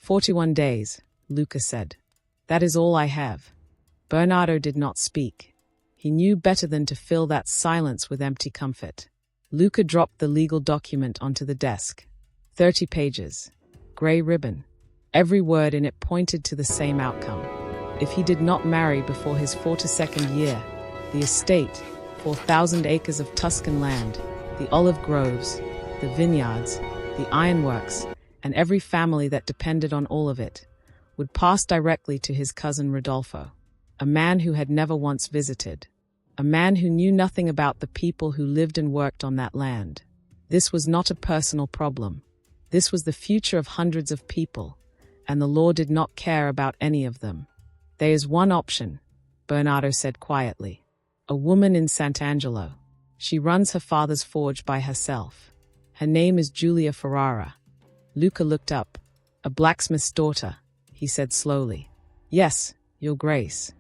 41 days, Luca said. That is all I have. Bernardo did not speak. He knew better than to fill that silence with empty comfort. Luca dropped the legal document onto the desk. 30 pages. Grey ribbon. Every word in it pointed to the same outcome. If he did not marry before his 42nd year, the estate, 4,000 acres of Tuscan land, the olive groves, the vineyards, the ironworks, and every family that depended on all of it, would pass directly to his cousin Rodolfo, a man who had never once visited, a man who knew nothing about the people who lived and worked on that land. This was not a personal problem. This was the future of hundreds of people, and the law did not care about any of them. There is one option, Bernardo said quietly. A woman in Sant'Angelo. She runs her father's forge by herself. Her name is Giulia Ferrara. Luca looked up. A blacksmith's daughter, he said slowly. Yes, Your Grace.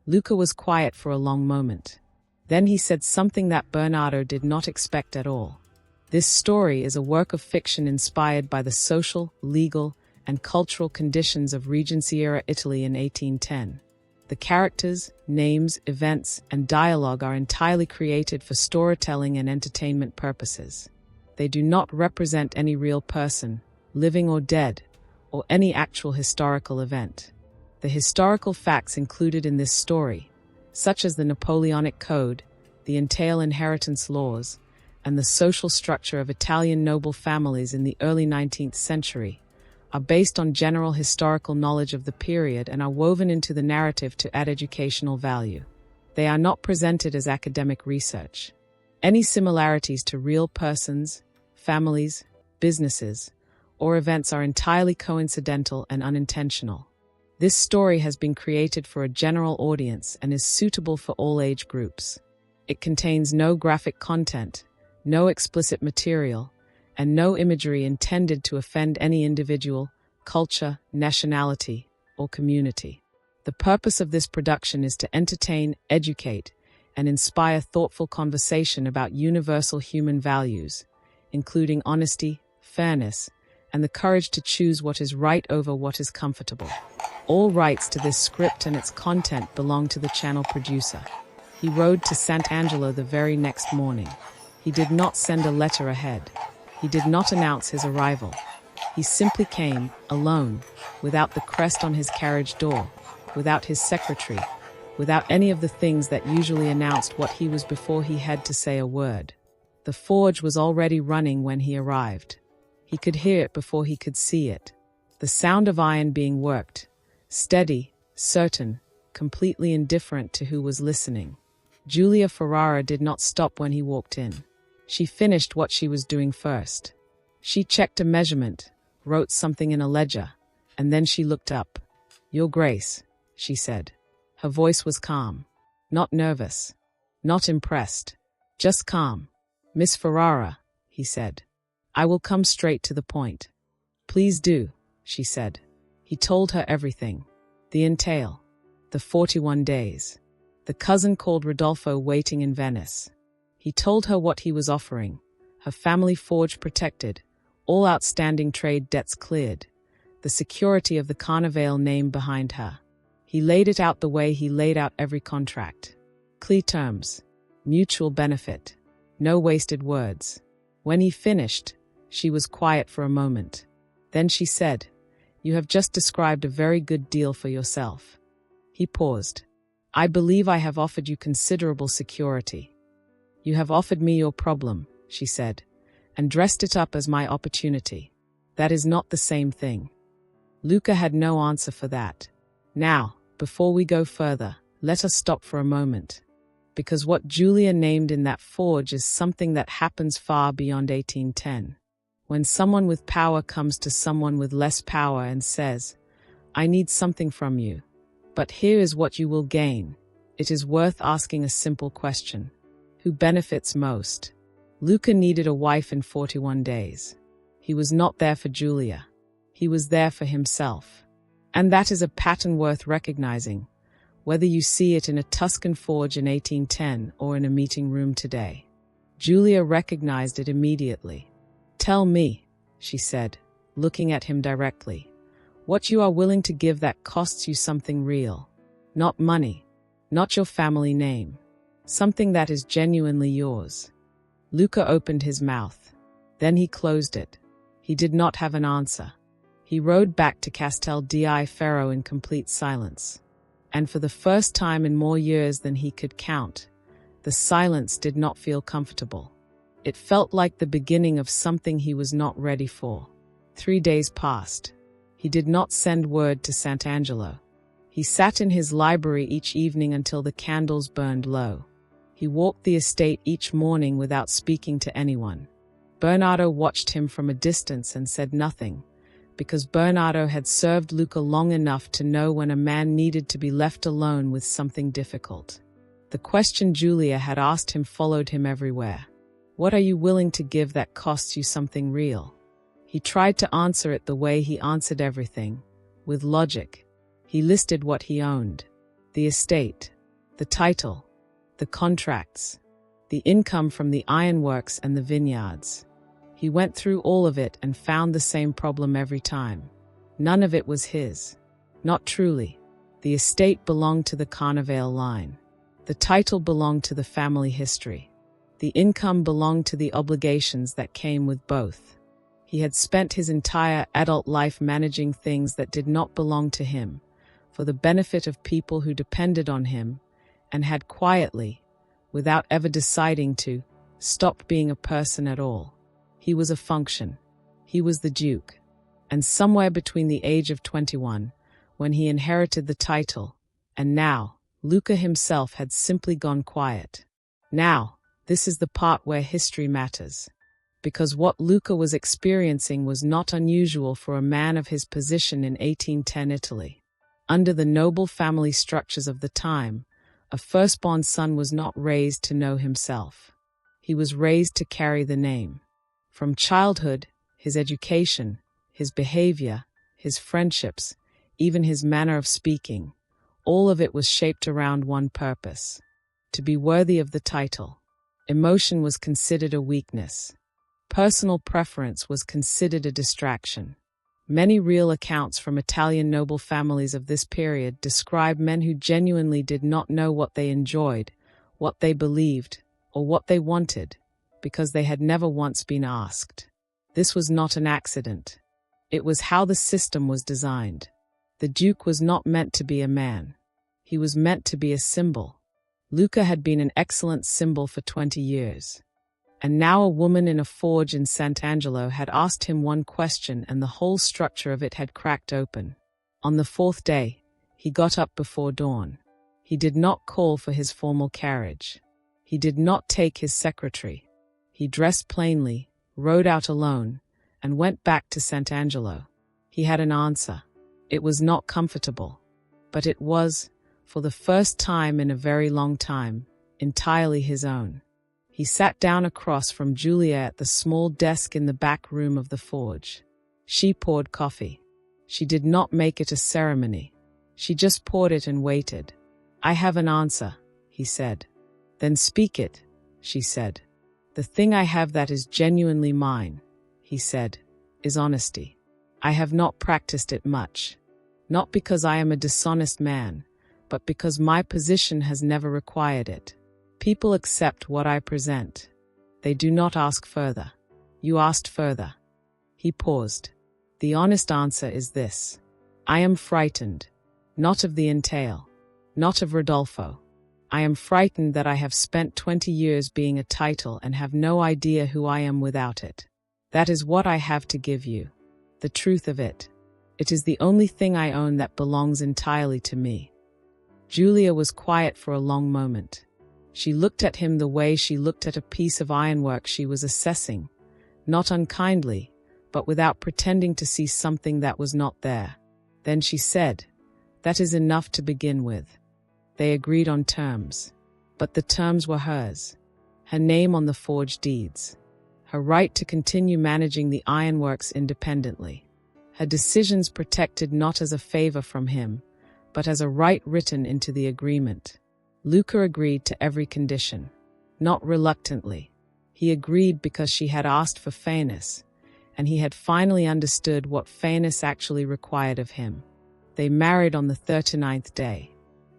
Luca was quiet for a long moment. Then he said something that Bernardo did not expect at all. This story is a work of fiction inspired by the social, legal, and cultural conditions of Regency-era Italy in 1810. The characters, names, events, and dialogue are entirely created for storytelling and entertainment purposes. They do not represent any real person, living or dead, or any actual historical event. The historical facts included in this story, such as the Napoleonic Code, the entail inheritance laws, and the social structure of Italian noble families in the early 19th century, are based on general historical knowledge of the period and are woven into the narrative to add educational value. They are not presented as academic research. Any similarities to real persons, families, businesses, or events are entirely coincidental and unintentional. This story has been created for a general audience and is suitable for all age groups. It contains no graphic content, no explicit material, and no imagery intended to offend any individual, culture, nationality, or community. The purpose of this production is to entertain, educate, and inspire thoughtful conversation about universal human values, including honesty, fairness, and the courage to choose what is right over what is comfortable. All rights to this script and its content belong to the channel producer. He rode to Sant'Angelo the very next morning. He did not send a letter ahead. He did not announce his arrival. He simply came, alone, without the crest on his carriage door, without his secretary, without any of the things that usually announced what he was before he had to say a word. The forge was already running when he arrived. He could hear it before he could see it. The sound of iron being worked, steady, certain, completely indifferent to who was listening. Giulia Ferrara did not stop when he walked in. She finished what she was doing first. She checked a measurement, wrote something in a ledger, and then she looked up. "Your Grace," she said. Her voice was calm, not nervous, not impressed, just calm. "Miss Ferrara," he said. "I will come straight to the point." "Please do," she said. He told her everything. The entail, the 41 days, the cousin called Rodolfo waiting in Venice. He told her what he was offering, her family forge protected, all outstanding trade debts cleared, the security of the Carnivale name behind her. He laid it out the way he laid out every contract. Clear terms, mutual benefit, no wasted words. When he finished, she was quiet for a moment. Then she said, "You have just described a very good deal for yourself." He paused. "I believe I have offered you considerable security." "You have offered me your problem," she said, "and dressed it up as my opportunity. That is not the same thing." Luca had no answer for that. "Now, before we go further, let us stop for a moment. Because what Giulia named in that forge is something that happens far beyond 1810. When someone with power comes to someone with less power and says, 'I need something from you, but here is what you will gain,' it is worth asking a simple question. Who benefits most? Luca needed a wife in 41 days. He was not there for Giulia. He was there for himself. And that is a pattern worth recognizing, whether you see it in a Tuscan forge in 1810 or in a meeting room today. Giulia recognized it immediately. "Tell me," she said, looking at him directly, What you are willing to give that costs you something real. Not money. Not your family name. Something that is genuinely yours. Luca opened his mouth. Then he closed it. He did not have an answer. He rode back to Castel di Ferro in complete silence. And for the first time in more years than he could count, the silence did not feel comfortable. It felt like the beginning of something he was not ready for. 3 days passed. He did not send word to Sant'Angelo. He sat in his library each evening until the candles burned low. He walked the estate each morning without speaking to anyone. Bernardo watched him from a distance and said nothing, because Bernardo had served Luca long enough to know when a man needed to be left alone with something difficult. The question Giulia had asked him followed him everywhere. What are you willing to give that costs you something real? He tried to answer it the way he answered everything, with logic. He listed what he owned: the estate, the title, the contracts, the income from the ironworks and the vineyards. He went through all of it and found the same problem every time. None of it was his. Not truly. The estate belonged to the Carnivale line. The title belonged to the family history. The income belonged to the obligations that came with both. He had spent his entire adult life managing things that did not belong to him, for the benefit of people who depended on him, and had quietly, without ever deciding to, stopped being a person at all. He was a function. He was the Duke. And somewhere between the age of 21, when he inherited the title, and now, Luca himself had simply gone quiet. Now, this is the part where history matters. Because what Luca was experiencing was not unusual for a man of his position in 1810 Italy. Under the noble family structures of the time, a firstborn son was not raised to know himself. He was raised to carry the name. From childhood, his education, his behavior, his friendships, even his manner of speaking, all of it was shaped around one purpose: to be worthy of the title. Emotion was considered a weakness. Personal preference was considered a distraction. Many real accounts from Italian noble families of this period describe men who genuinely did not know what they enjoyed, what they believed, or what they wanted, because they had never once been asked. This was not an accident. It was how the system was designed. The Duke was not meant to be a man. He was meant to be a symbol. Luca had been an excellent symbol for 20 years. And now a woman in a forge in Sant'Angelo had asked him one question, and the whole structure of it had cracked open. On the 4th day, he got up before dawn. He did not call for his formal carriage. He did not take his secretary. He dressed plainly, rode out alone, and went back to Sant'Angelo. He had an answer. It was not comfortable, but it was, for the first time in a very long time, entirely his own. He sat down across from Giulia at the small desk in the back room of the forge. She poured coffee. She did not make it a ceremony. She just poured it and waited. "I have an answer," he said. "Then speak it," she said. "The thing I have that is genuinely mine," he said, "is honesty. I have not practiced it much. Not because I am a dishonest man, but because my position has never required it. People accept what I present. They do not ask further. You asked further." He paused. "The honest answer is this. I am frightened. Not of the entail. Not of Rodolfo. I am frightened that I have spent 20 years being a title and have no idea who I am without it. That is what I have to give you. The truth of it. It is the only thing I own that belongs entirely to me." Giulia was quiet for a long moment. She looked at him the way she looked at a piece of ironwork she was assessing, not unkindly, but without pretending to see something that was not there. Then she said, "That is enough to begin with." They agreed on terms, but the terms were hers. Her name on the forged deeds. Her right to continue managing the ironworks independently. Her decisions protected not as a favor from him, but as a right written into the agreement. Luca agreed to every condition, not reluctantly. He agreed because she had asked for fairness, and he had finally understood what fairness actually required of him. They married on the 39th day,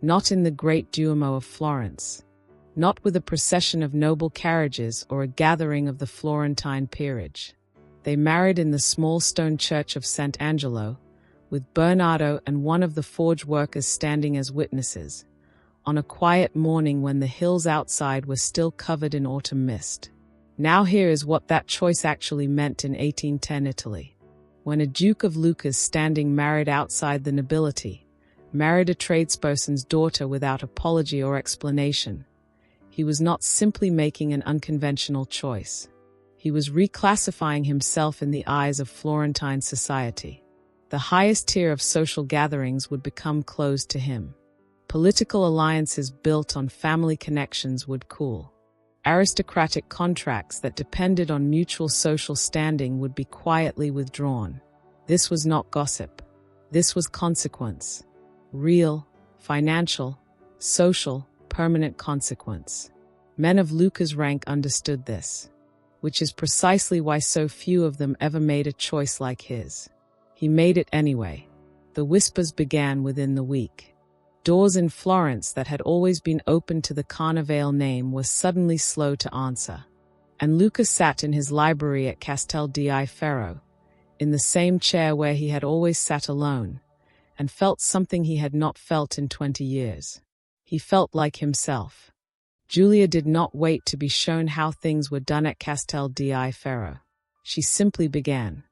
not in the great Duomo of Florence, not with a procession of noble carriages or a gathering of the Florentine peerage. They married in the small stone church of Sant'Angelo, with Bernardo and one of the forge workers standing as witnesses, on a quiet morning when the hills outside were still covered in autumn mist. Now here is what that choice actually meant in 1810 Italy. When a Duke of Lucca's standing married outside the nobility, married a tradesperson's daughter without apology or explanation, he was not simply making an unconventional choice. He was reclassifying himself in the eyes of Florentine society. The highest tier of social gatherings would become closed to him. Political alliances built on family connections would cool. Aristocratic contracts that depended on mutual social standing would be quietly withdrawn. This was not gossip. This was consequence. Real, financial, social, permanent consequence. Men of Lucca's rank understood this, which is precisely why so few of them ever made a choice like his. He made it anyway. The whispers began within the week. Doors in Florence that had always been open to the Carnivale name were suddenly slow to answer. And Lucca sat in his library at Castel di Ferro, in the same chair where he had always sat alone, and felt something he had not felt in 20 years. He felt like himself. Giulia did not wait to be shown how things were done at Castel di Ferro. She simply began.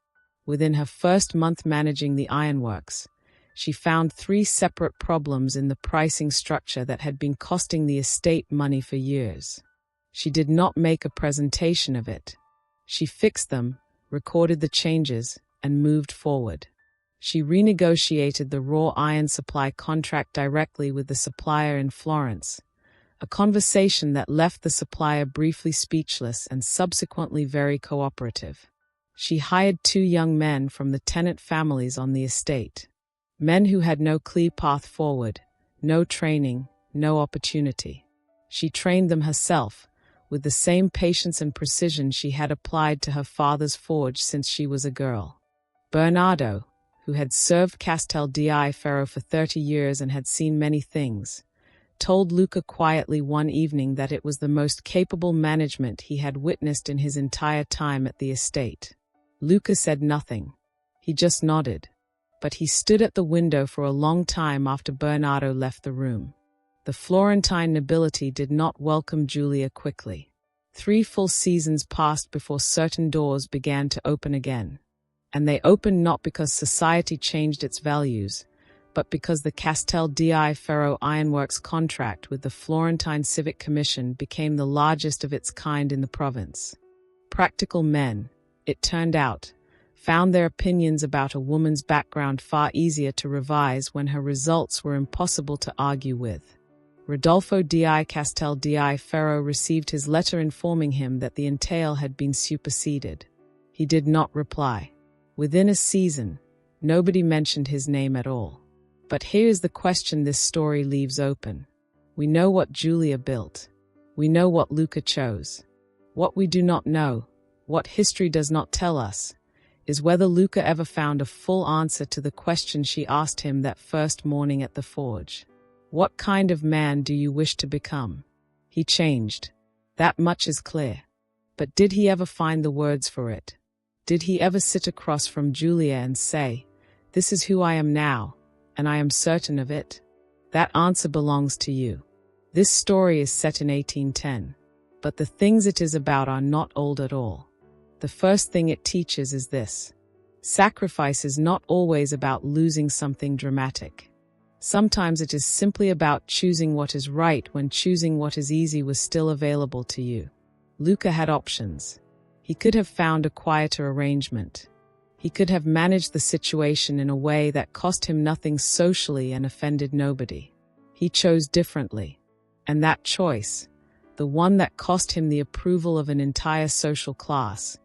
Within her first month managing the ironworks, she found 3 separate problems in the pricing structure that had been costing the estate money for years. She did not make a presentation of it. She fixed them, recorded the changes, and moved forward. She renegotiated the raw iron supply contract directly with the supplier in Florence, a conversation that left the supplier briefly speechless and subsequently very cooperative. She hired 2 young men from the tenant families on the estate. Men who had no clear path forward, no training, no opportunity. She trained them herself, with the same patience and precision she had applied to her father's forge since she was a girl. Bernardo, who had served Castel di Ferro for 30 years and had seen many things, told Lucca quietly one evening that it was the most capable management he had witnessed in his entire time at the estate. Lucca said nothing. He just nodded. But he stood at the window for a long time after Bernardo left the room. The Florentine nobility did not welcome Giulia quickly. 3 full seasons passed before certain doors began to open again. And they opened not because society changed its values, but because the Castel di Ferro Ironworks contract with the Florentine Civic Commission became the largest of its kind in the province. Practical men, it turned out, found their opinions about a woman's background far easier to revise when her results were impossible to argue with. Rodolfo di Castel di Ferro received his letter informing him that the entail had been superseded. He did not reply. Within a season, nobody mentioned his name at all. But here is the question this story leaves open. We know what Giulia built. We know what Lucca chose. What we do not know, what history does not tell us, is whether Lucca ever found a full answer to the question she asked him that first morning at the forge. What kind of man do you wish to become? He changed. That much is clear. But did he ever find the words for it? Did he ever sit across from Giulia and say, "This is who I am now, and I am certain of it"? That answer belongs to you. This story is set in 1810, but the things it is about are not old at all. The first thing it teaches is this: sacrifice is not always about losing something dramatic. Sometimes it is simply about choosing what is right when choosing what is easy was still available to you. Lucca had options. He could have found a quieter arrangement. He could have managed the situation in a way that cost him nothing socially and offended nobody. He chose differently. And that choice, the one that cost him the approval of an entire social class,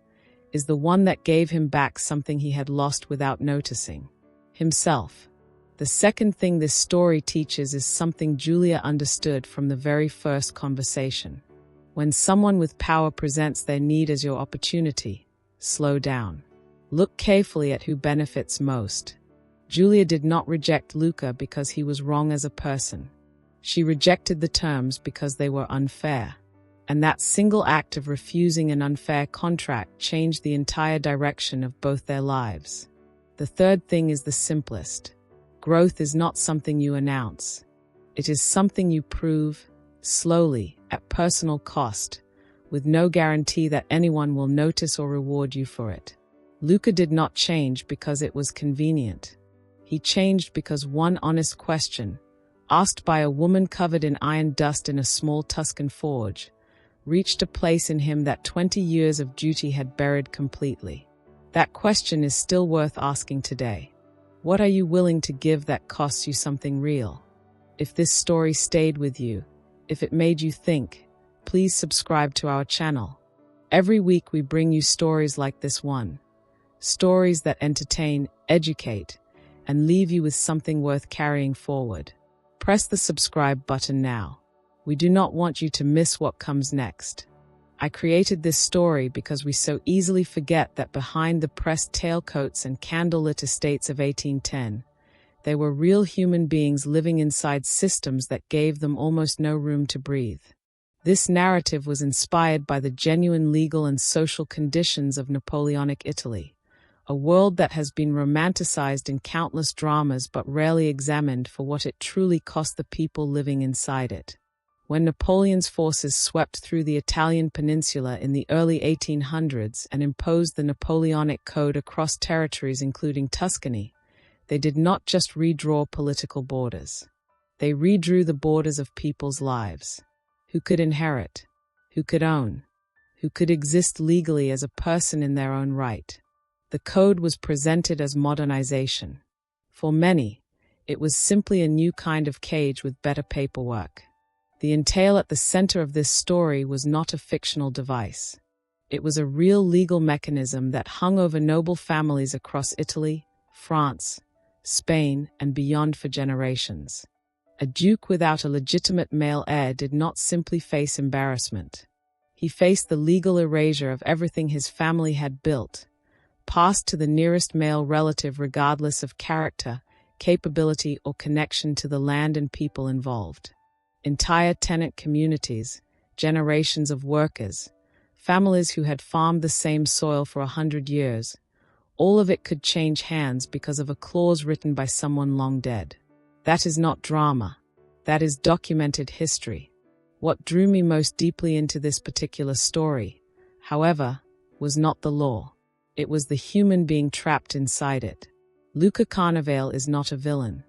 is the one that gave him back something he had lost without noticing: himself. The second thing this story teaches is something Giulia understood from the very first conversation. When someone with power presents their need as your opportunity, slow down. Look carefully at who benefits most. Giulia did not reject Luca because he was wrong as a person. She rejected the terms because they were unfair. And that single act of refusing an unfair contract changed the entire direction of both their lives. The third thing is the simplest. Growth is not something you announce. It is something you prove, slowly, at personal cost, with no guarantee that anyone will notice or reward you for it. Luca did not change because it was convenient. He changed because one honest question, asked by a woman covered in iron dust in a small Tuscan forge, reached a place in him that 20 years of duty had buried completely. That question is still worth asking today. What are you willing to give that costs you something real? If this story stayed with you, if it made you think, please subscribe to our channel. Every week we bring you stories like this one. Stories that entertain, educate, and leave you with something worth carrying forward. Press the subscribe button now. We do not want you to miss what comes next. I created this story because we so easily forget that behind the pressed tailcoats and candlelit estates of 1810, they were real human beings living inside systems that gave them almost no room to breathe. This narrative was inspired by the genuine legal and social conditions of Napoleonic Italy, a world that has been romanticized in countless dramas but rarely examined for what it truly cost the people living inside it. When Napoleon's forces swept through the Italian peninsula in the early 1800s and imposed the Napoleonic Code across territories including Tuscany, they did not just redraw political borders. They redrew the borders of people's lives. Who could inherit? Who could own? Who could exist legally as a person in their own right? The code was presented as modernization. For many, it was simply a new kind of cage with better paperwork. The entail at the center of this story was not a fictional device. It was a real legal mechanism that hung over noble families across Italy, France, Spain, and beyond for generations. A duke without a legitimate male heir did not simply face embarrassment. He faced the legal erasure of everything his family had built, passed to the nearest male relative regardless of character, capability, or connection to the land and people involved. Entire tenant communities, generations of workers, families who had farmed the same soil for 100 years, all of it could change hands because of a clause written by someone long dead. That is not drama. That is documented history. What drew me most deeply into this particular story, however, was not the law. It was the human being trapped inside it. Luca Carnevale is not a villain.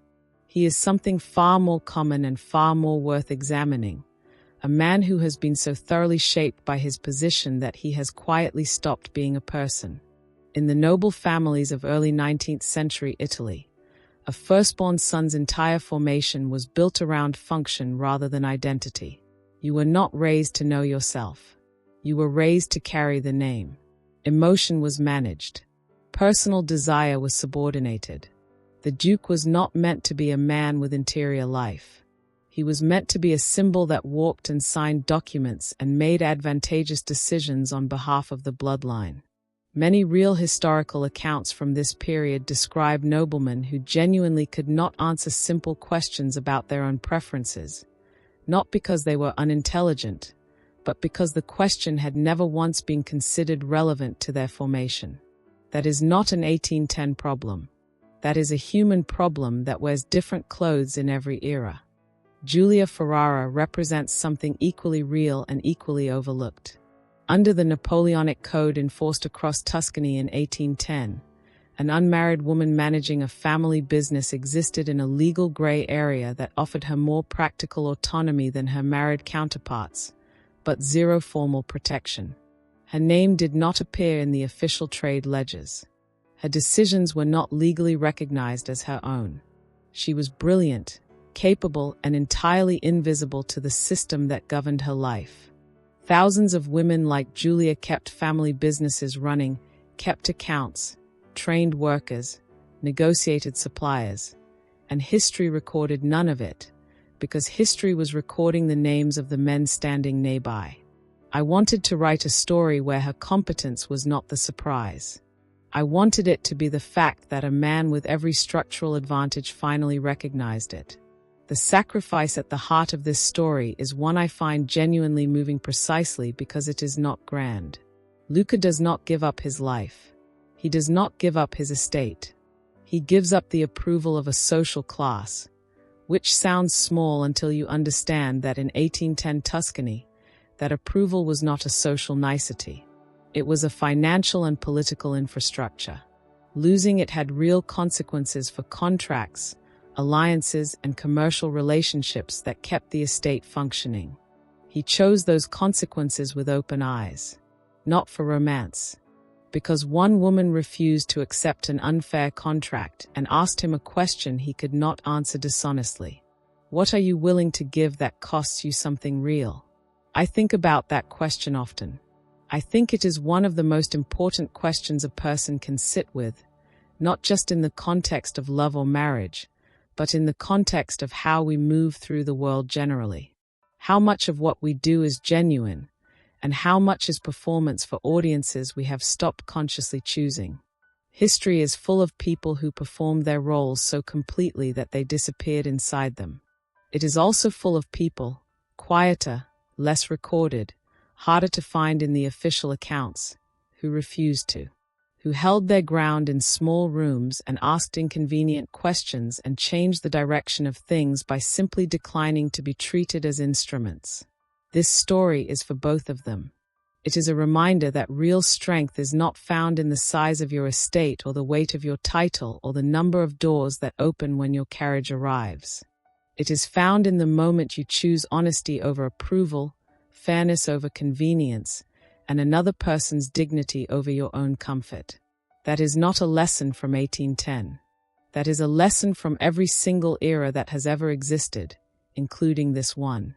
He is something far more common and far more worth examining. A man who has been so thoroughly shaped by his position that he has quietly stopped being a person. In the noble families of early 19th century Italy, a firstborn son's entire formation was built around function rather than identity. You were not raised to know yourself. You were raised to carry the name. Emotion was managed. Personal desire was subordinated. The Duke was not meant to be a man with interior life. He was meant to be a symbol that walked and signed documents and made advantageous decisions on behalf of the bloodline. Many real historical accounts from this period describe noblemen who genuinely could not answer simple questions about their own preferences, not because they were unintelligent, but because the question had never once been considered relevant to their formation. That is not an 1810 problem. That is a human problem that wears different clothes in every era. Giulia Ferrara represents something equally real and equally overlooked. Under the Napoleonic Code enforced across Tuscany in 1810, an unmarried woman managing a family business existed in a legal gray area that offered her more practical autonomy than her married counterparts, but zero formal protection. Her name did not appear in the official trade ledgers. Her decisions were not legally recognized as her own. She was brilliant, capable, and entirely invisible to the system that governed her life. Thousands of women like Giulia kept family businesses running, kept accounts, trained workers, negotiated suppliers, and history recorded none of it, because history was recording the names of the men standing nearby. I wanted to write a story where her competence was not the surprise. I wanted it to be the fact that a man with every structural advantage finally recognized it. The sacrifice at the heart of this story is one I find genuinely moving precisely because it is not grand. Luca does not give up his life. He does not give up his estate. He gives up the approval of a social class, which sounds small until you understand that in 1810 Tuscany, that approval was not a social nicety. It was a financial and political infrastructure. Losing it had real consequences for contracts, alliances, and commercial relationships that kept the estate functioning. He chose those consequences with open eyes, not for romance. Because one woman refused to accept an unfair contract and asked him a question he could not answer dishonestly. What are you willing to give that costs you something real? I think about that question often. I think it is one of the most important questions a person can sit with, not just in the context of love or marriage, but in the context of how we move through the world generally. How much of what we do is genuine, and how much is performance for audiences we have stopped consciously choosing. History is full of people who performed their roles so completely that they disappeared inside them. It is also full of people, quieter, less recorded, harder to find in the official accounts, who refused to, who held their ground in small rooms and asked inconvenient questions and changed the direction of things by simply declining to be treated as instruments. This story is for both of them. It is a reminder that real strength is not found in the size of your estate or the weight of your title or the number of doors that open when your carriage arrives. It is found in the moment you choose honesty over approval, fairness over convenience, and another person's dignity over your own comfort. That is not a lesson from 1810. That is a lesson from every single era that has ever existed, including this one.